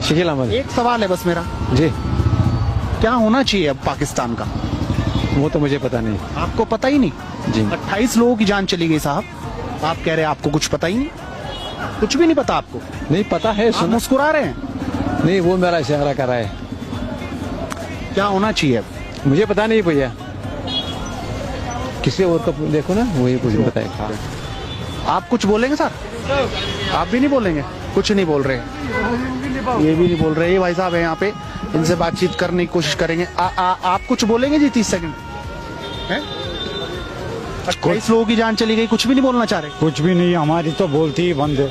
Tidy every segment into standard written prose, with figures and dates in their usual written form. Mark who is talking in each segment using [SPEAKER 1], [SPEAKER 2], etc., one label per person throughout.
[SPEAKER 1] शकील अहमद।
[SPEAKER 2] एक सवाल है बस मेरा,
[SPEAKER 1] जी,
[SPEAKER 2] क्या होना चाहिए अब पाकिस्तान का?
[SPEAKER 1] वो तो मुझे पता नहीं।
[SPEAKER 2] आपको पता ही नहीं?
[SPEAKER 1] जी।
[SPEAKER 2] 28 लोगों की जान चली गई साहब, आप कह रहे हैं आपको कुछ पता ही नहीं? कुछ भी नहीं पता आपको?
[SPEAKER 1] नहीं पता है,
[SPEAKER 2] आप
[SPEAKER 1] सुना।
[SPEAKER 2] मुस्कुरा रहे हैं।
[SPEAKER 1] नहीं, वो मेरा इशारा कर रहा है।
[SPEAKER 2] क्या होना चाहिए अब?
[SPEAKER 1] मुझे पता नहीं भैया, किसी और को देखो ना, वही कुछ बताएगा।
[SPEAKER 2] आप कुछ बोलेंगे सर? आप भी नहीं बोलेंगे? कुछ नहीं बोल रहे, ये भी नहीं बोल रहे। ये भाई साहब है यहाँ पे, इनसे बातचीत करने की कोशिश करेंगे। आप कुछ बोलेंगे जी? 30 सेकंड है। 28 लोगों की जान चली गई, कुछ भी नहीं बोलना चाह रहे?
[SPEAKER 3] कुछ भी नहीं, हमारी तो बोलती ही बंद है।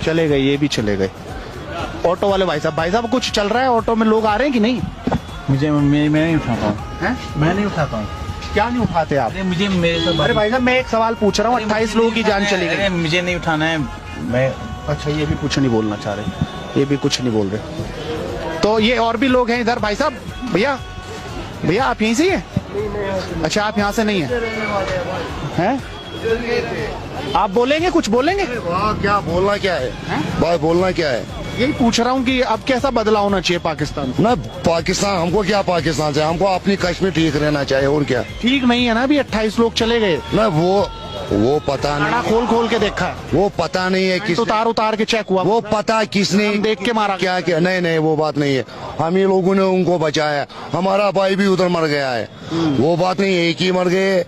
[SPEAKER 2] चले गए, ये भी चले गए। ऑटो वाले भाई साहब कुछ चल रहा है? ऑटो में लोग आ रहे हैं कि नहीं?
[SPEAKER 4] मैं नहीं उठाता हूँ। मैं नहीं उठाता हूँ।
[SPEAKER 2] क्या नहीं उठाते आप?
[SPEAKER 4] मुझे मेरे से
[SPEAKER 2] अरे भाई साहब, मैं एक सवाल पूछ रहा हूँ। 28 लोगों की जान चली गई,
[SPEAKER 4] मुझे नहीं उठाना है। मैं
[SPEAKER 2] अच्छा, ये भी कुछ नहीं बोलना चाह रहे, ये भी कुछ नहीं बोल रहे। तो ये और भी लोग हैं इधर। भाई साहब, भैया आप यहीं से ही हैं? अच्छा, आप यहाँ से नहीं हैं? आप बोलेंगे, कुछ बोलेंगे?
[SPEAKER 5] क्या बोलना क्या है? भाई बोलना क्या है?
[SPEAKER 2] यही पूछ रहा हूँ कि अब कैसा बदलाव होना चाहिए पाकिस्तान?
[SPEAKER 5] ना पाकिस्तान, हमको क्या पाकिस्तान से, हमको अपनी कश्मीर ठीक रहना चाहिए, और क्या।
[SPEAKER 2] ठीक नहीं है ना, अभी 28 लोग चले गए।
[SPEAKER 5] ना वो पता
[SPEAKER 2] गाड़ा
[SPEAKER 5] नहीं,
[SPEAKER 2] खोल के देखा है,
[SPEAKER 5] वो पता नहीं है किस,
[SPEAKER 2] उतार के चेक हुआ,
[SPEAKER 5] वो पता किसने
[SPEAKER 2] हम देख के मारा
[SPEAKER 5] क्या क्या। नहीं, वो बात नहीं है। हम ही लोगों ने उनको बचाया, हमारा भाई भी उधर मर गया है। वो बात नहीं है, एक ही मर गए,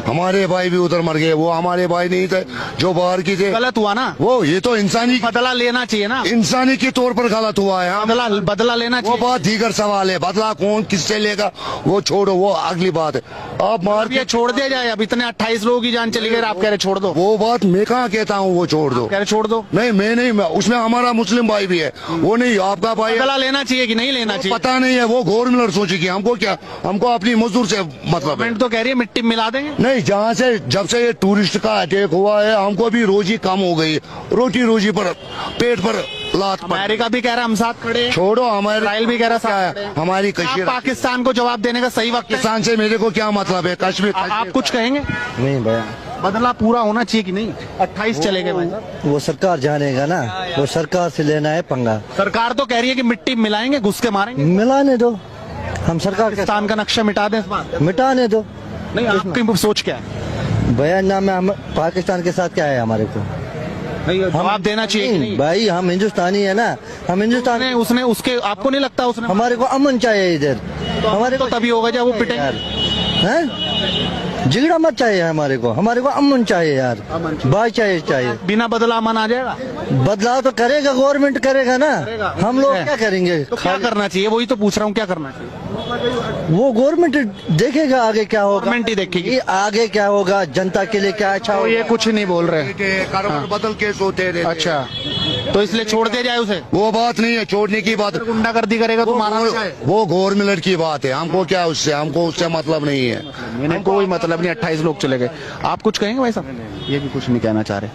[SPEAKER 5] हमारे भाई भी उधर मर गए। वो हमारे भाई नहीं थे जो बाहर की थे।
[SPEAKER 2] गलत हुआ ना
[SPEAKER 5] वो, ये तो इंसानी
[SPEAKER 2] बदला लेना चाहिए ना,
[SPEAKER 5] इंसानी के तौर पर गलत हुआ है।
[SPEAKER 2] बदला लेना
[SPEAKER 5] वो
[SPEAKER 2] चाहिए।
[SPEAKER 5] बात दीगर सवाल है, बदला कौन किससे लेगा वो छोड़ो, वो अगली बात है। आप मार
[SPEAKER 2] ये छोड़ दिया जाए। अब इतने 28 लोगों की जान चली गई, आप कह रहे छोड़ दो?
[SPEAKER 5] वो बात मैं कहाँ कहता हूँ वो छोड़ दो,
[SPEAKER 2] कह रहे छोड़ दो?
[SPEAKER 5] नहीं मैं नहीं, उसमें हमारा मुस्लिम भाई भी है, वो नहीं आपका भाई है।
[SPEAKER 2] बदला लेना चाहिए कि नहीं लेना चाहिए?
[SPEAKER 5] पता नहीं है, वो गवर्नमेंट सोचेगी, हमको क्या, हमको अपनी मजदूर से मतलब है।
[SPEAKER 2] गवर्नमेंट तो कह रही है मिट्टी में मिला देंगे।
[SPEAKER 5] नहीं, जहाँ से जब से ये टूरिस्ट का अटैक हुआ है, हमको भी रोजी कम हो गई, रोजी पर पेट पर लात पड़।
[SPEAKER 2] अमेरिका भी कह रहा है हम साथ खड़े हैं।
[SPEAKER 5] छोड़ो, हमारे
[SPEAKER 2] इसराइल भी कह रहा
[SPEAKER 5] क्या
[SPEAKER 2] साथ खड़े
[SPEAKER 5] है,
[SPEAKER 2] हैं।
[SPEAKER 5] हमारी
[SPEAKER 2] आप
[SPEAKER 5] कश्मीर।
[SPEAKER 2] पाकिस्तान को जवाब देने का सही वक्त है।
[SPEAKER 5] पाकिस्तान से मेरे को क्या मतलब है? कश्मीर
[SPEAKER 2] आप कुछ कहेंगे?
[SPEAKER 3] नहीं भैया,
[SPEAKER 2] बदला पूरा होना चाहिए कि नहीं? 28 चले गए भाई साहब।
[SPEAKER 3] वो सरकार जानेगा ना, वो सरकार से लेना है पंगा।
[SPEAKER 2] सरकार तो कह रही है कि मिट्टी मिलाएंगे, घुस के मारेंगे।
[SPEAKER 3] मिलाने दो, हम सरकार के
[SPEAKER 2] पाकिस्तान का नक्शा मिटा दें इस बार?
[SPEAKER 3] मिटाने दो।
[SPEAKER 2] नहीं, आपकी सोच क्या है?
[SPEAKER 3] भैया ना, में हम पाकिस्तान के साथ क्या है हमारे को?
[SPEAKER 2] नहीं, जवाब देना चाहिए कि नहीं?
[SPEAKER 3] भाई हम हिंदुस्तानी है ना, हम हिंदुस्तान।
[SPEAKER 2] उसने उसके, आपको नहीं लगता उसने?
[SPEAKER 3] हमारे को अमन चाहिए इधर, हमारे
[SPEAKER 2] तो
[SPEAKER 3] को
[SPEAKER 2] तभी होगा जब वो पिटेंगे।
[SPEAKER 3] हैं? झगड़ा मत चाहिए हमारे को अमन चाहिए यार, भाई चाहिए।
[SPEAKER 2] बिना बदला अमन आ जाएगा?
[SPEAKER 3] बदलाव तो करेगा गवर्नमेंट, करेगा ना, हम लोग क्या करेंगे?
[SPEAKER 2] तो क्या करना चाहिए, वही तो पूछ रहा हूँ, क्या करना चाहिए?
[SPEAKER 3] वो गवर्नमेंट देखेगा आगे क्या होगा,
[SPEAKER 2] गवर्नमेंट ही देखेगी।
[SPEAKER 3] ये आगे क्या होगा, जनता के लिए क्या अच्छा
[SPEAKER 2] तो
[SPEAKER 3] होगा।
[SPEAKER 2] ये कुछ नहीं बोल रहे।
[SPEAKER 5] कारोबार बदल के सोते रहते।
[SPEAKER 2] अच्छा, तो इसलिए छोड़ दिया जाए उसे?
[SPEAKER 5] वो बात नहीं है, छोड़ने की बात।
[SPEAKER 2] गुंडागर्दी करेगा तो मारा जाए।
[SPEAKER 5] वो गवर्नमेंट की बात है, हमको क्या उससे, हमको उससे मतलब नहीं है।
[SPEAKER 2] मैंने कोई मतलब नहीं। 28 लोग चले गए। आप कुछ कहेंगे भाई साहब? ये भी कुछ नहीं कहना चाह रहे।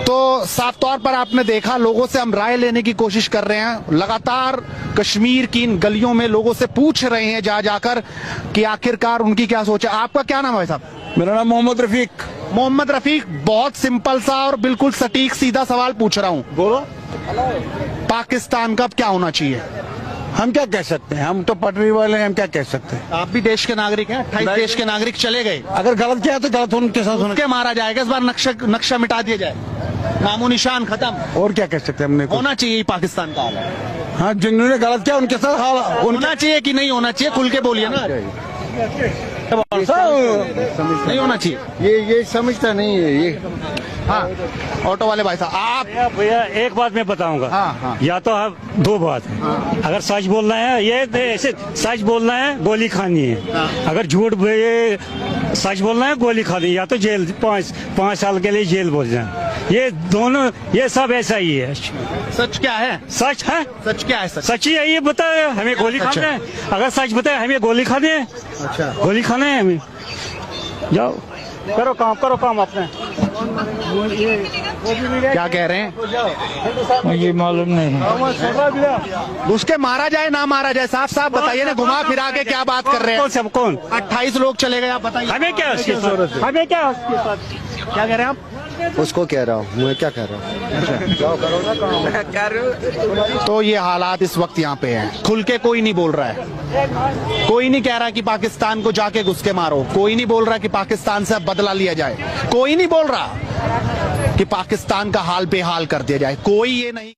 [SPEAKER 2] तो साफ तौर पर आपने देखा, लोगों से हम राय लेने की कोशिश कर रहे हैं। लगातार कश्मीर की इन गलियों में लोगों से पूछ रहे हैं जाकर कि आखिरकार उनकी क्या सोच है। आपका क्या नाम है भाई साहब?
[SPEAKER 1] मेरा नाम मोहम्मद रफीक।
[SPEAKER 2] मोहम्मद रफीक, बहुत सिंपल सा और बिल्कुल सटीक सीधा सवाल पूछ रहा हूँ।
[SPEAKER 1] बोलो।
[SPEAKER 2] पाकिस्तान का अब क्या होना चाहिए?
[SPEAKER 1] हम क्या कह सकते हैं, हम तो पटरी वाले हैं, हम क्या कह सकते हैं?
[SPEAKER 2] आप भी देश के नागरिक हैं। 28 देश के नागरिक चले गए।
[SPEAKER 1] अगर गलत किया तो गलत उनके साथ होना।
[SPEAKER 2] क्या मारा जाएगा इस बार? नक्शा मिटा दिया जाए, नामो निशान खत्म।
[SPEAKER 1] और क्या कह सकते हैं हमने?
[SPEAKER 2] होना चाहिए पाकिस्तान का हाल।
[SPEAKER 1] हाँ, जिन्होंने गलत किया उनके साथ
[SPEAKER 2] होना चाहिए कि नहीं होना चाहिए? खुल के बोलिए ना। नहीं होना चाहिए,
[SPEAKER 1] ये समझता नहीं है ये।
[SPEAKER 2] हाँ, ऑटो वाले भाई साहब, आप
[SPEAKER 6] भैया एक बात मैं बताऊंगा।
[SPEAKER 2] हाँ।
[SPEAKER 6] या तो आप दो बात है, अगर सच बोलना है, ये ऐसे सच बोलना है गोली खानी है, अगर झूठ सच बोलना है गोली खानी है, या तो जेल 5 साल के लिए जेल बोल जाए। ये दोनों, ये सब ऐसा ही है।
[SPEAKER 2] सच क्या है?
[SPEAKER 6] सच है,
[SPEAKER 2] सच क्या है?
[SPEAKER 6] सच ही है, ये बताए हमें गोली खाना है। अगर सच बताए हमें गोली खानी है,
[SPEAKER 2] अच्छा,
[SPEAKER 6] गोली खाना है हमें। जाओ करो काम अपने।
[SPEAKER 2] क्या कह रहे हैं?
[SPEAKER 6] मुझे मालूम नहीं है।
[SPEAKER 2] उसके मारा जाए ना मारा जाए, साफ साफ बताइए ना। घुमा फिरा के क्या बात कर रहे हैं?
[SPEAKER 6] कौन?
[SPEAKER 2] 28 लोग चले गए, आप बताइए।
[SPEAKER 6] हमें क्या उसके साथ?
[SPEAKER 2] क्या कह रहे हैं आप?
[SPEAKER 3] उसको कह रहा हूँ, मैं क्या कह रहा हूँ।
[SPEAKER 2] तो ये हालात इस वक्त यहाँ पे हैं। खुल के कोई नहीं बोल रहा है, कोई नहीं कह रहा कि पाकिस्तान को जाके घुस के मारो, कोई नहीं बोल रहा कि पाकिस्तान से अब बदला लिया जाए, कोई नहीं बोल रहा कि पाकिस्तान का हाल बेहाल कर दिया जाए, कोई ये नहीं